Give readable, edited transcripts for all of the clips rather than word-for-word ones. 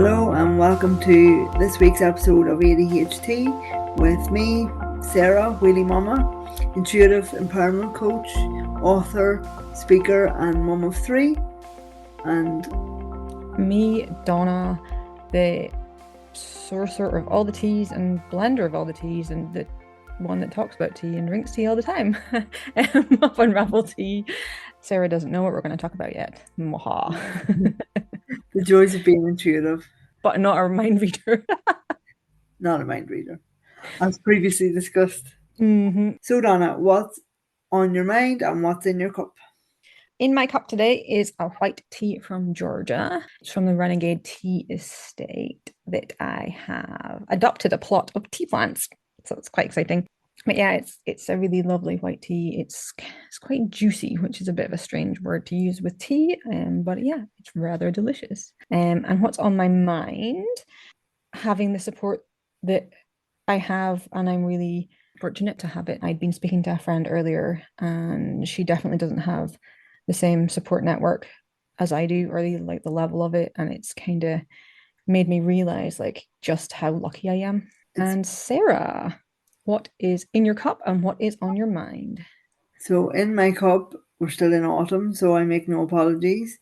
Hello and welcome to this week's episode of ADHD with me, Sarah, Wheelie Mama, intuitive empowerment coach, author, speaker and mum of 3. And me, Donna, the sorcerer of all the teas and blender of all the teas and the one that talks about tea and drinks tea all the time. Up Unravel Tea. Sarah doesn't know what we're going to talk about yet. Maha. The joys of being intuitive. But not a mind reader. Not a mind reader, as previously discussed. Mm-hmm. So Donna, what's on your mind and what's in your cup? In my cup today is a white tea from Georgia. It's from the Renegade Tea Estate that I have adopted a plot of tea plants. So it's quite exciting. But yeah, it's a really lovely white tea. It's quite juicy, which is a bit of a strange word to use with tea. But yeah, it's rather delicious. And what's on my mind? Having the support that I have, and I'm really fortunate to have it. I'd been speaking to a friend earlier, and she definitely doesn't have the same support network as I do, or the level of it. And it's kind of made me realize just how lucky I am. And Sarah, what is in your cup and what is on your mind? So in my cup, we're still in autumn, so I make no apologies.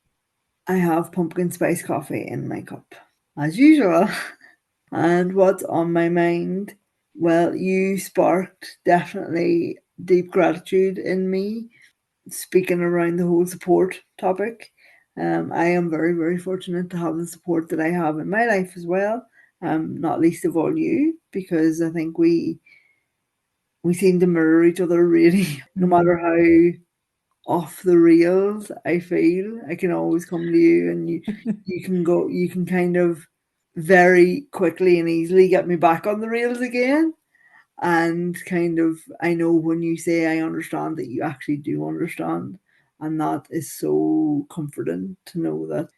I have pumpkin spice coffee in my cup, as usual. And what's on my mind? Well, you sparked definitely deep gratitude in me, speaking around the whole support topic. I am very, very fortunate to have the support that I have in my life as well, not least of all you, because I think we seem to mirror each other really. No matter how off the rails I feel, I can always come to you, and you can kind of very quickly and easily get me back on the rails again. And kind of, I know when you say I understand, that you actually do understand, and that is so comforting to know that.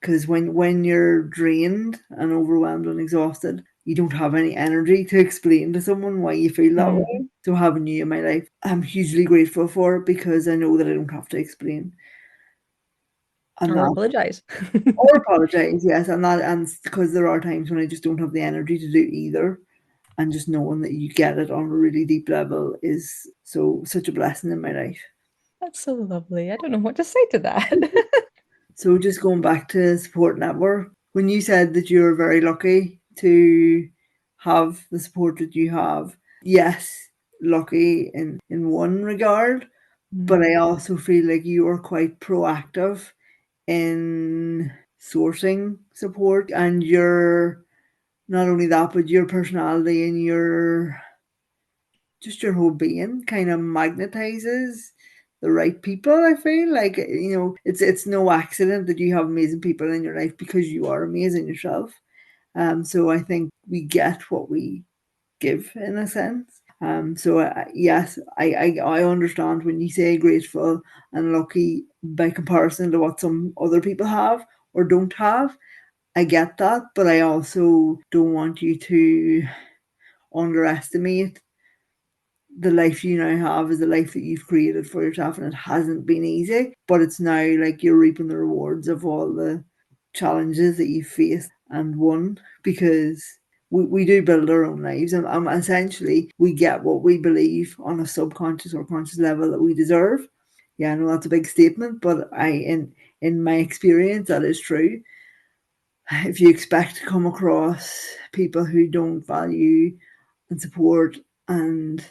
Because when you're drained and overwhelmed and exhausted, you don't have any energy to explain to someone why you feel that way. So having you in my life, I'm hugely grateful for it, because I know that I don't have to explain. And or apologize. Or apologize, yes. And because there are times when I just don't have the energy to do either. And just knowing that you get it on a really deep level is such a blessing in my life. That's so lovely. I don't know what to say to that. So just going back to support network, when you said that you're very lucky to have the support that you have, yes, lucky in one regard, but I also feel like you are quite proactive in sourcing support, and you're not only that, but your personality and your whole being kind of magnetizes the right people. I feel like, it's no accident that you have amazing people in your life, because you are amazing yourself. So I think we get what we give, in a sense. Yes, I understand when you say grateful and lucky by comparison to what some other people have or don't have. I get that, but I also don't want you to underestimate the life you now have is the life that you've created for yourself, and it hasn't been easy, but it's now like you're reaping the rewards of all the challenges that you've faced and won, because we do build our own lives, and essentially we get what we believe on a subconscious or conscious level that we deserve. Yeah, I know that's a big statement, but in my experience, that is true. If you expect to come across people who don't value and support and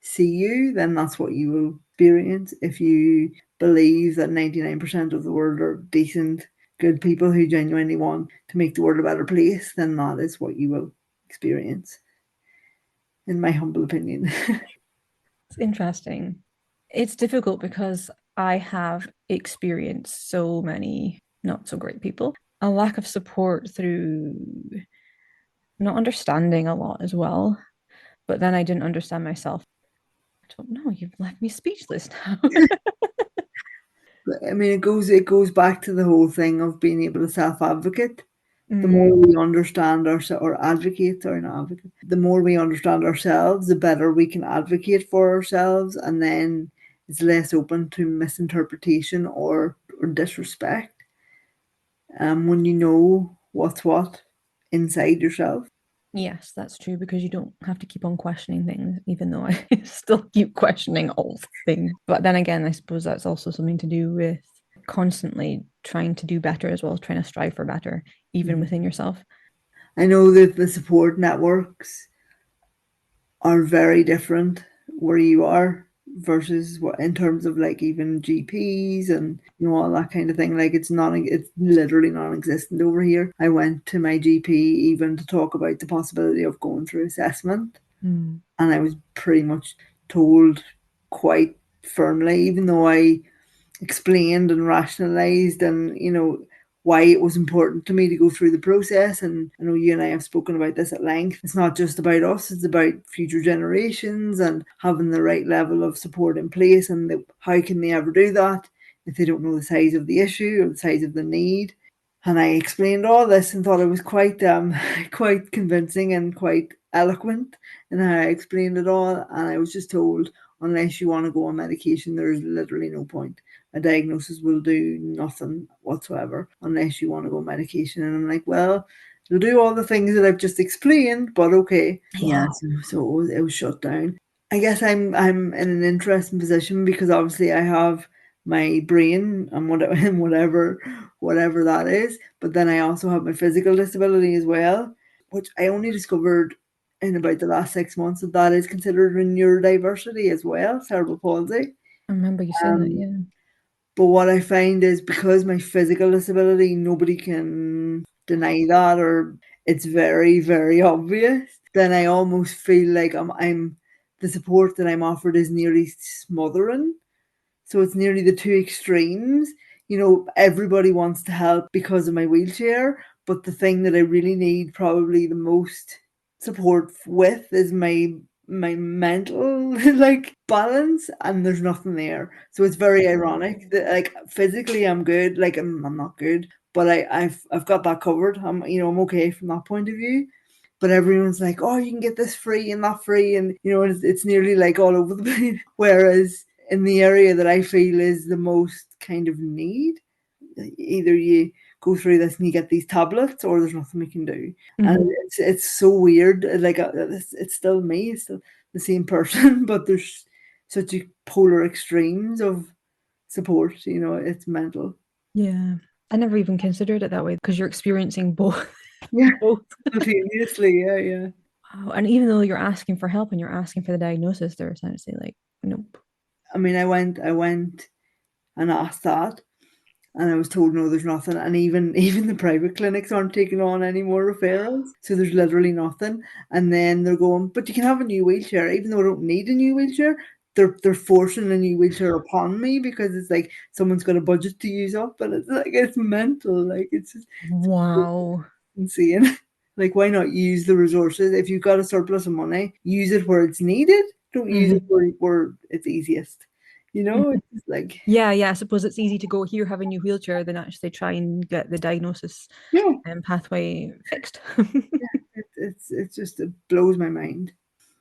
see you, then that's what you will experience. If you believe that 99% of the world are decent, good people who genuinely want to make the world a better place, then that is what you will experience, in my humble opinion. It's interesting. It's difficult because I have experienced so many not so great people. A lack of support through not understanding a lot as well. But then I didn't understand myself. I don't know. You've left me speechless now. I mean, it goes back to the whole thing of being able to self-advocate. The more we understand ourselves, or advocate, sorry, not advocate, the more we understand ourselves, the better we can advocate for ourselves, and then it's less open to misinterpretation or disrespect. When you know what's what inside yourself. Yes, that's true, because you don't have to keep on questioning things, even though I still keep questioning all things. But then again, I suppose that's also something to do with constantly trying to do better as well, trying to strive for better, even within yourself. I know that the support networks are very different where you are versus what in terms of like even GPs and all that kind of thing. Like it's literally non-existent over here. I went to my GP even to talk about the possibility of going through assessment, and I was pretty much told quite firmly, even though I explained and rationalized and why it was important to me to go through the process. And I know you and I have spoken about this at length. It's not just about us, it's about future generations and having the right level of support in place. And how can they ever do that if they don't know the size of the issue or the size of the need? And I explained all this and thought it was quite quite convincing and quite eloquent in how I explained it all. And I was just told, unless you want to go on medication, there's literally no point. A diagnosis will do nothing whatsoever unless you want to go on medication. And I'm like, well, it'll do all the things that I've just explained, but okay. Yeah, so it was shut down. I guess I'm in an interesting position because obviously I have my brain and whatever that is, but then I also have my physical disability as well, which I only discovered in about the last 6 months that is considered a neurodiversity as well, cerebral palsy. I remember you saying that, yeah. But what I find is because my physical disability, nobody can deny that, or it's very, very obvious, then I almost feel like I'm the support that I'm offered is nearly smothering. So it's nearly the two extremes. Everybody wants to help because of my wheelchair, but the thing that I really need probably the most support with is my mental like balance, and there's nothing there. So it's very ironic that like physically I'm good, like I'm not good, but I've got that covered. I'm okay from that point of view. But everyone's like, oh, you can get this free and that free, and it's nearly like all over the place. Whereas in the area that I feel is the most kind of need, either you go through this and you get these tablets, or there's nothing we can do. And it's so weird. Like it's still me, it's still the same person, but there's such a polar extremes of support. It's mental. Yeah. I never even considered it that way, because you're experiencing both. Yeah, Both. simultaneously. Yeah, yeah. Wow. And even though you're asking for help and you're asking for the diagnosis, they're essentially like, nope. I mean, I went and asked that, and I was told no, there's nothing. And even the private clinics aren't taking on any more referrals, so there's literally nothing. And then they're going, but you can have a new wheelchair, even though I don't need a new wheelchair. They're forcing a new wheelchair upon me because it's like someone's got a budget to use up, and it's like it's mental. Like it's just Wow. insane. Like, why not use the resources? If you've got a surplus of money, use it where it's needed. Don't use it where it's easiest. It's just like, Yeah, yeah. I suppose it's easy to go here, have a new wheelchair, than actually try and get the diagnosis yeah, and pathway fixed. it's just it blows my mind.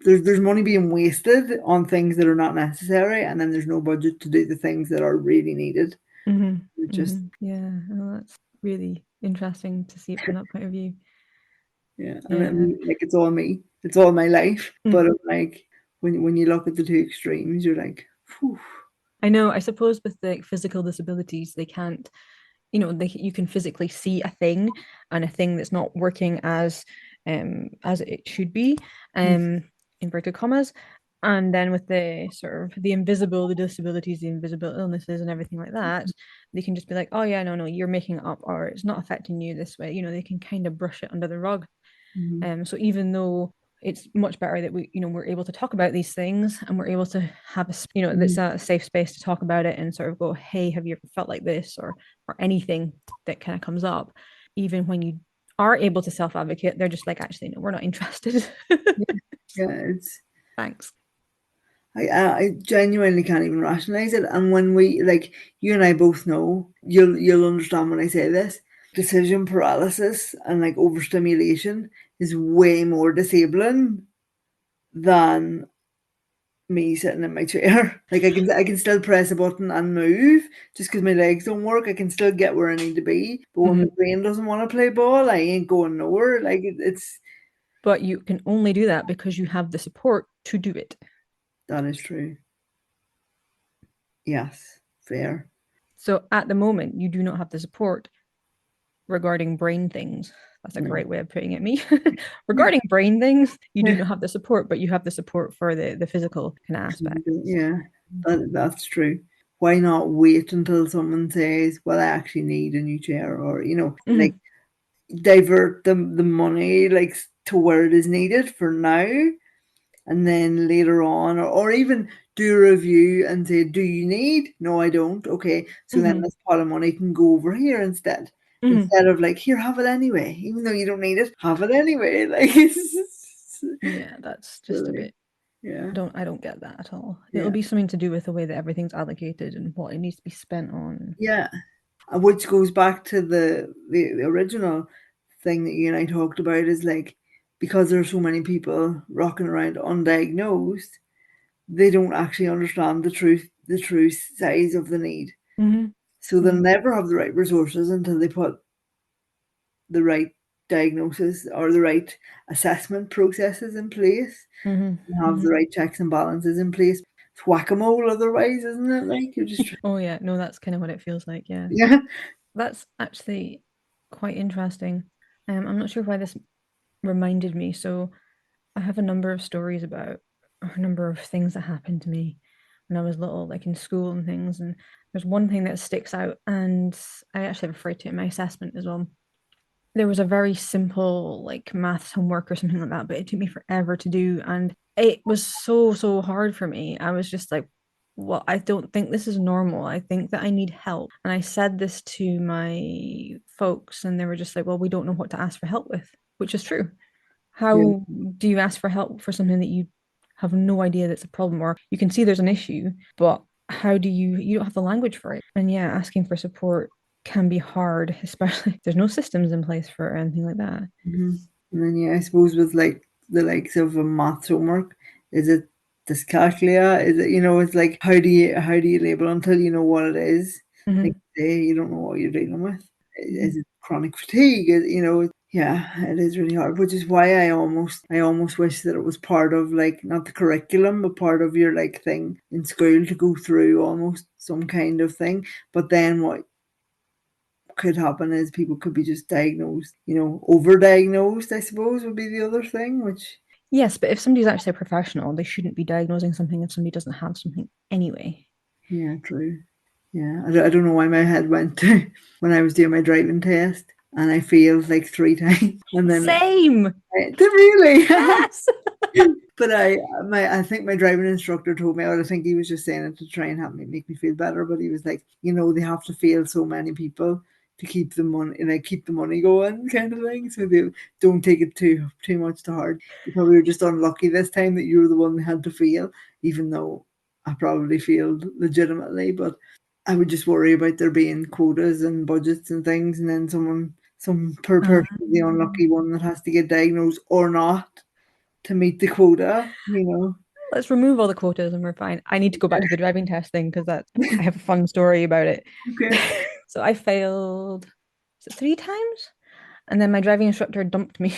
There's money being wasted on things that are not necessary, and then there's no budget to do the things that are really needed. It just Yeah, well, that's really interesting to see it from that point of view. yeah, and Yeah. then like it's all me, it's all my life. Mm. But I'm like when you look at the two extremes, you're like, whew. I know, I suppose with the physical disabilities, they can't, you can physically see a thing, and a thing that's not working as it should be, inverted commas. And then with the sort of the invisible, the disabilities, the invisible illnesses and everything like that, they can just be like, oh yeah, no, you're making it up, or it's not affecting you this way. They can kind of brush it under the rug. So even though it's much better that we're able to talk about these things, and we're able to have that's a safe space to talk about it, and sort of go, hey, have you ever felt like this, or anything that kind of comes up. Even when you are able to self-advocate, they're just like, actually no, we're not interested. Yeah, it's Thanks. I genuinely can't even rationalize it. And when we like you and I both know, you'll understand when I say this. Decision paralysis and like overstimulation is way more disabling than me sitting in my chair. Like I can still press a button and move just because my legs don't work. I can still get where I need to be. But when my brain doesn't want to play ball, I ain't going nowhere. Like it's But you can only do that because you have the support to do it. that is true. Yes, fair. So at the moment, you do not have the support regarding brain things. That's a No. great way of putting it, me. Regarding brain things, you do not have the support, but you have the support for the physical kind of aspect. Yeah, that's true. Why not wait until someone says, "Well, I actually need a new chair," or like divert the money like to where it is needed for now, and then later on, or even do a review and say, "Do you need?" "No, I don't." "Okay, so then this pot of money can go over here instead." Instead of like, "Here, have it anyway," even though you don't need it, have it anyway. Like Yeah, that's just a silly. bit. Yeah, I don't get that at all. It'll yeah, be something to do with the way that everything's allocated and what it needs to be spent on. yeah. Which goes back to the original thing that you and I talked about is like because there are so many people rocking around undiagnosed, they don't actually understand the true size of the need. So they'll never have the right resources until they put the right diagnosis or the right assessment processes in place and have the right checks and balances in place. It's whack-a-mole otherwise, isn't it? Like you're just Oh yeah, no, that's kind of what it feels like. Yeah, yeah. that's actually quite interesting. I'm not sure why this reminded me. So I have a number of stories about a number of things that happened to me when I was little, like in school and things. And there's one thing that sticks out, and I actually referred to it in my assessment as well. There was a very simple like maths homework or something like that, but it took me forever to do, and it was so hard for me. I was just like, well, I don't think this is normal. I think that I need help. And I said this to my folks, and they were just like, well, we don't know what to ask for help with, which is true. Yeah. How do you ask for help for something that you have no idea that's a problem, or you can see there's an issue, but how do you don't have the language for it? And yeah, asking for support can be hard, especially if there's no systems in place for anything like that. And then yeah, I suppose with like the likes of a maths homework, is it dyscalculia? Is it it's like how do you label until you know what it is? Like say you don't know what you're dealing with. Is it chronic fatigue? Yeah, it is really hard, which is why I almost wish that it was part of like not the curriculum, but part of your like thing in school to go through almost some kind of thing. But then what could happen is people could be just diagnosed, overdiagnosed, I suppose would be the other thing, which Yes, but if somebody's actually a professional, they shouldn't be diagnosing something if somebody doesn't have something anyway. yeah, true. Yeah, I don't know why my head went to when I was doing my driving test and I failed like 3 times and then Same. really Yes. but I think my driving instructor told me, or I think he was just saying it to try and help me make me feel better. But he was like, they have to fail so many people to keep the money and like keep the money going, kind of thing. So they don't take it too much to heart. You probably were just unlucky this time that you were the one that had to fail, even though I probably failed legitimately. But I would just worry about there being quotas and budgets and things, and then some per person, the unlucky one that has to get diagnosed or not to meet the quota. Let's remove all the quotas and we're fine. I need to go back to the driving test thing because I have a fun story about it. Okay. So I failed, is it 3 times? And then my driving instructor dumped me.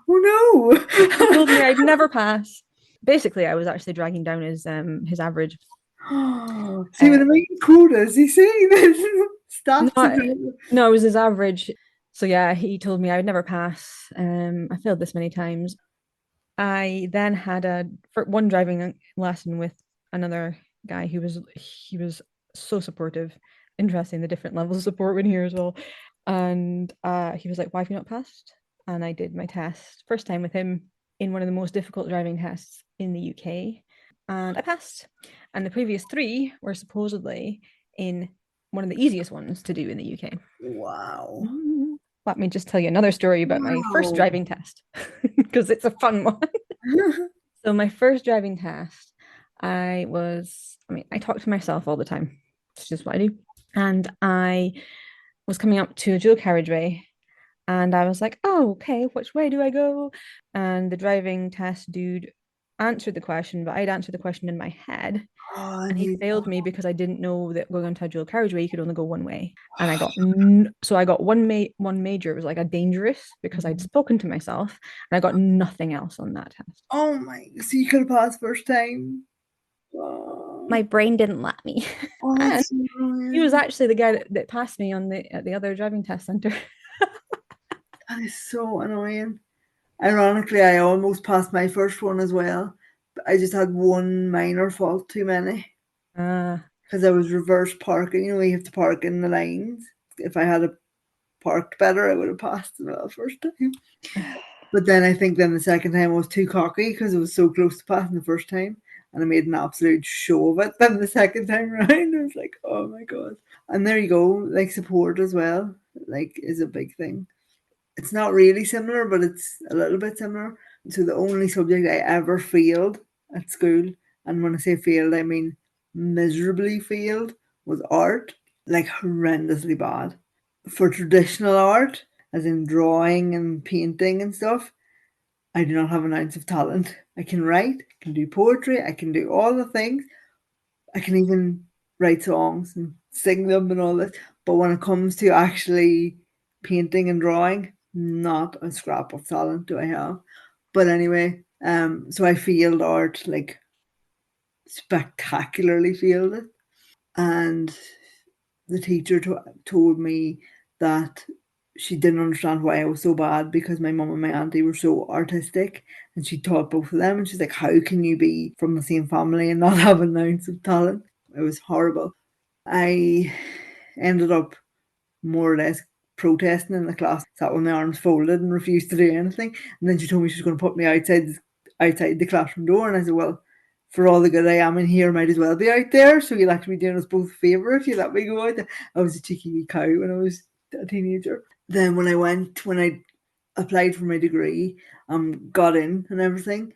Oh He told me I'd never pass. Basically, I was actually dragging down his average. no. See, when I'm making quotas, you see, stats No, are no, it was his average. So yeah, he told me I would never pass. I failed this many times. I then had one driving lesson with another guy he was so supportive. Interesting, the different levels of support in here as well. And he was like, "Why have you not passed?" And I did my test first time with him in one of the most difficult driving tests in the UK, and I passed. And the previous three were supposedly in one of the easiest ones to do in the UK. wow. Let me just tell you another story about my first Wow. driving test because it's a fun one. So my first driving test, I talk to myself all the time. It's just what I do. And I was coming up to a dual carriageway and I was like, oh, okay, which way do I go? And the driving test dude answered the question, but I'd answered the question in my head. Oh, And and he you, failed me because I didn't know that going onto a dual carriageway, you could only go one way. And I got so I got one major. It was like a dangerous because I'd spoken to myself, and I got nothing else on that test. oh my, so you could have passed first time. Oh, My brain didn't let me. oh And that's so he was annoying. actually the guy that passed me on the at the other driving test center. That is so annoying. Ironically, I almost passed my first one as well. But I just had one minor fault too many Uh, because I was reverse parking. You know, you have to park in the lines. If I had a parked better, I would have passed as well first time. But then I think then the second time I was too cocky because it was so close to passing the first time. And I made an absolute show of it. Then the second time around, I was like, oh my God. And there you go, like support as well, like is a big thing. It's not really similar, but it's a little bit similar. So the only subject I ever failed at school, and when I say failed, I mean miserably failed, was art, like horrendously bad. For traditional art, as in drawing and painting and stuff, I do not have an ounce of talent. I can write, I can do poetry, I can do all the things. I can even write songs and sing them and all this. But when it comes to actually painting and drawing, not a scrap of talent do I have. But anyway, so I failed art, like spectacularly failed it. And the teacher told me that she didn't understand why I was so bad because my mum and my auntie were so artistic and she taught both of them. And she's like, how can you be from the same family and not have an ounce of talent? It was horrible. I ended up more or less protesting in the class, sat with my arms folded and refused to do anything. And then she told me she was going to put me outside the classroom door. And I said, well, for all the good I am in here, I might as well be out there. So you'll actually be doing us both a favour if you let me go out there. I was a cheeky wee cow when I was a teenager. Then when I applied for my degree, got in and everything,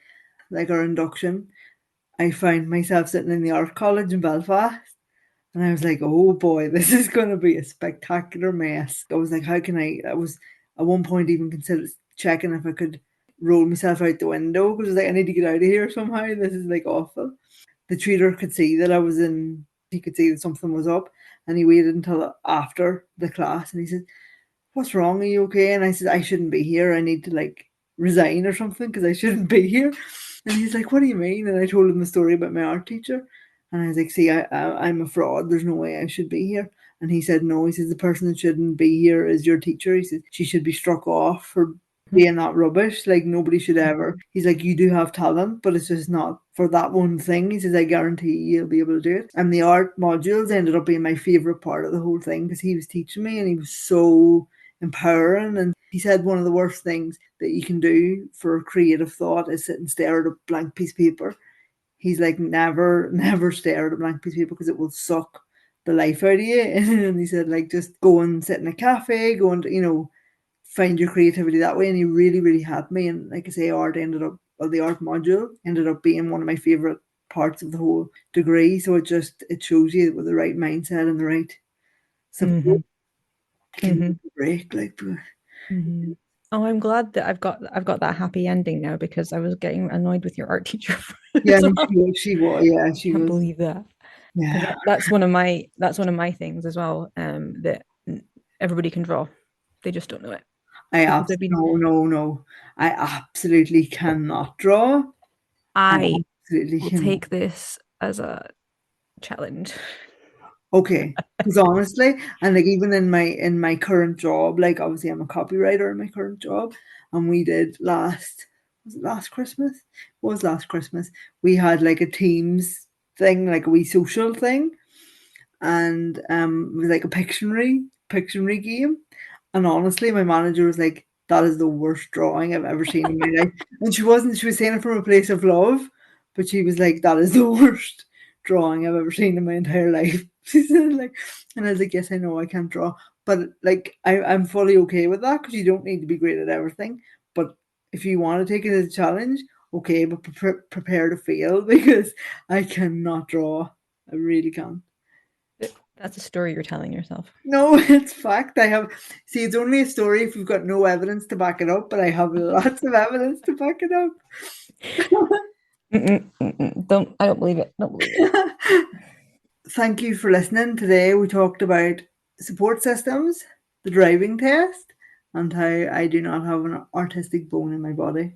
like our induction, I found myself sitting in the art college in Belfast. And I was like, oh boy, this is going to be a spectacular mess. I was like, I was at one point even considered checking if I could roll myself out the window because I was like, I need to get out of here somehow. This is like awful. The tutor could see that he could see that something was up and he waited until after the class and he said, what's wrong? Are you okay? And I said, I shouldn't be here. I need to like resign or something because I shouldn't be here. And he's like, what do you mean? And I told him the story about my art teacher. And I was like, see, I'm a fraud. There's no way I should be here. And he said, no. He says, the person that shouldn't be here is your teacher. He says, she should be struck off for being that rubbish. Like, nobody should ever. He's like, you do have talent, but it's just not for that one thing. He says, I guarantee you'll be able to do it. And the art modules ended up being my favourite part of the whole thing because he was teaching me and he was so empowering. And he said one of the worst things that you can do for creative thought is sit and stare at a blank piece of paper. He's like, never stare at a blank piece of paper because it will suck the life out of you. And he said, like, just go and sit in a cafe, go and, find your creativity that way. And he really, really had me. And like I say, the art module ended up being one of my favorite parts of the whole degree. So it shows you with the right mindset and the right support, you can take a break. Like, Oh, I'm glad that I've got that happy ending now because I was getting annoyed with your art teacher for yeah, so no, long. she was, yeah, she Can't was, believe that. Because yeah. that's one of my things as well. That everybody can draw, they just don't know it. Because I've been No. I absolutely cannot draw. I I absolutely will cannot. take this as a challenge. Okay. Because honestly, and like even in my current job, like obviously I'm a copywriter in my current job, and we did was it last Christmas? It was last Christmas. We had like a Teams thing, like a wee social thing, and it was like a Pictionary game. And honestly, my manager was like, "That is the worst drawing I've ever seen in my life." And she wasn't. She was saying it from a place of love, but she was like, "That is the worst drawing I've ever seen in my entire life." She said like, and I was like, "Yes, I know I can't draw, but like I'm fully okay with that because you don't need to be great at everything. But if you want to take it as a challenge, okay, but prepare to fail because I cannot draw. I really can't." That's a story you're telling yourself. No, it's fact. See, it's only a story if you've got no evidence to back it up, but I have lots of evidence to back it up. I don't believe it. Don't believe it. Thank you for listening. Today we talked about support systems, the driving test, and how I do not have an artistic bone in my body.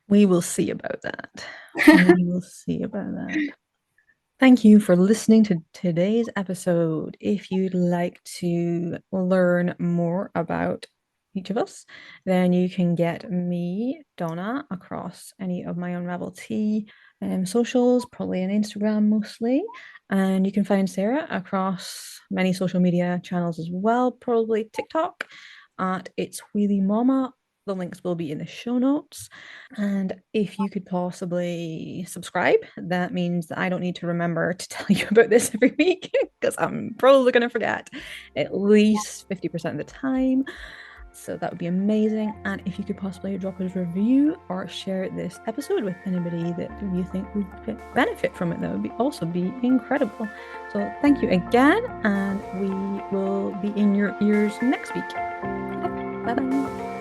We will see about that. We will see about that. Thank you for listening to today's episode. If you'd like to learn more about each of us, then you can get me, Donna, across any of my Unravel Tea socials, probably on Instagram mostly. And you can find Sarah across many social media channels as well, probably TikTok at It's Wheelie Mama. The links will be in the show notes. And if you could possibly subscribe, that means that I don't need to remember to tell you about this every week because I'm probably going to forget at least 50% of the time. So that would be amazing. And if you could possibly drop a review or share this episode with anybody that you think would benefit from it, that would also be incredible. So thank you again, and we will be in your ears next week. Bye-bye.